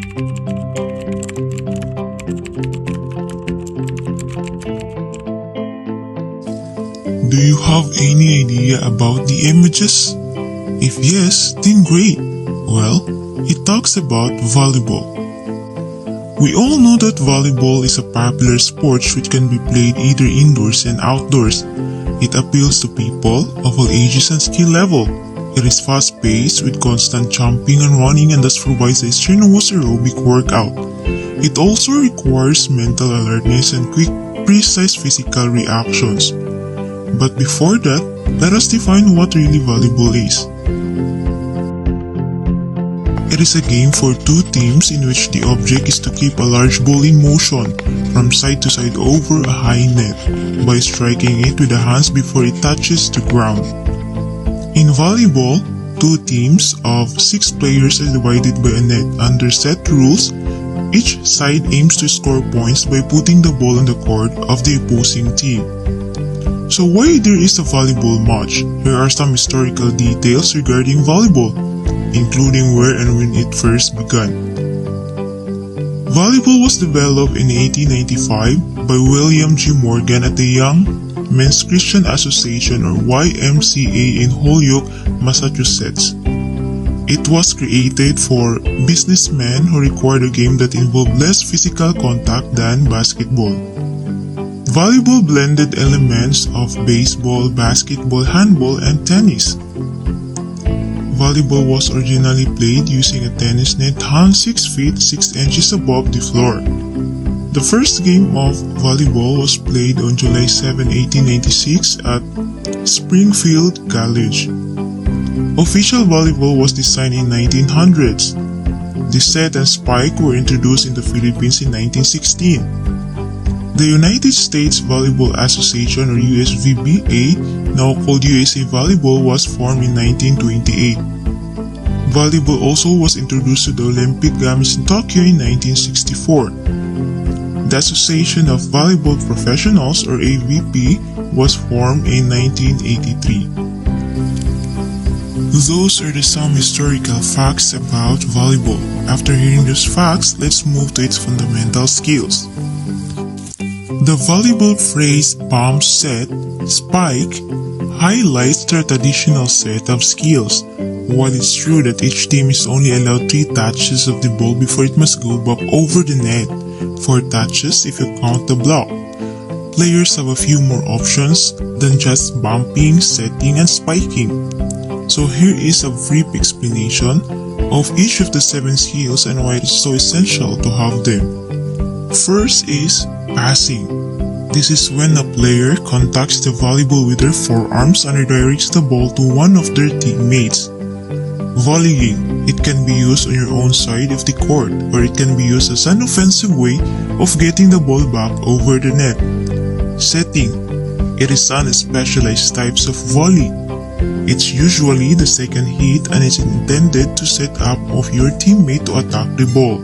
Do you have any idea about the images? If yes, then great. Well, it talks about volleyball. We all know that volleyball is a popular sport which can be played either indoors and outdoors. It appeals to people of all ages and skill level. It is fast-paced with constant jumping and running and thus provides a strenuous aerobic workout. It also requires mental alertness and quick, precise physical reactions. But before that, let us define what really volleyball is. It is a game for two teams in which the object is to keep a large ball in motion from side to side over a high net by striking it with the hands before it touches the ground. In volleyball, two teams of 6 players are divided by a net under set rules. Each side aims to score points by putting the ball on the court of the opposing team. So why there is a volleyball match? Here are some historical details regarding volleyball, including where and when it first began. Volleyball was developed in 1895 by William G. Morgan at the Young Men's Christian Association or YMCA in Holyoke, Massachusetts. It was created for businessmen who required a game that involved less physical contact than basketball. Volleyball blended elements of baseball, basketball, handball, and tennis. Volleyball was originally played using a tennis net hung 6 feet 6 inches above the floor. The first game of volleyball was played on July 7, 1896 at Springfield College. Official volleyball was designed in 1900s. The set and spike were introduced in the Philippines in 1916. The United States Volleyball Association or USVBA, now called USA Volleyball, was formed in 1928. Volleyball also was introduced to the Olympic Games in Tokyo in 1964. The Association of Volleyball Professionals or AVP was formed in 1983. Those are some historical facts about volleyball. After hearing those facts, let's move to its fundamental skills. The volleyball phrase "pump set, spike" highlights the traditional set of skills. While it's true that each team is only allowed 3 touches of the ball before it must go back over the net, 4 touches if you count the block. Players have a few more options than just bumping, setting, and spiking. So here is a brief explanation of each of the 7 skills and why it's so essential to have them. First is passing. This is when a player contacts the volleyball with their forearms and redirects the ball to one of their teammates. Volleying. It can be used on your own side of the court, or it can be used as an offensive way of getting the ball back over the net. Setting. It is an specialized types of volley. It's usually the second hit and is intended to set up of your teammate to attack the ball.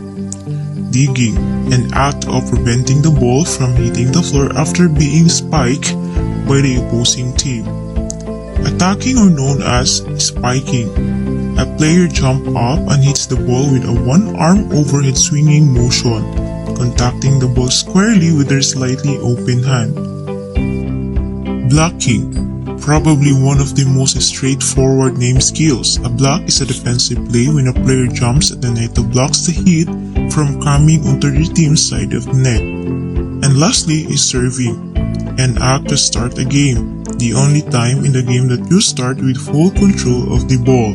Digging, an act of preventing the ball from hitting the floor after being spiked by the opposing team. Attacking or known as spiking. A player jumps up and hits the ball with a one-arm overhead swinging motion, contacting the ball squarely with their slightly open hand. Blocking. Probably one of the most straightforward named skills. A block is a defensive play when a player jumps at the net to blocks the hit from coming onto the team's side of the net. And lastly is serving, an act to start a game, the only time in the game that you start with full control of the ball.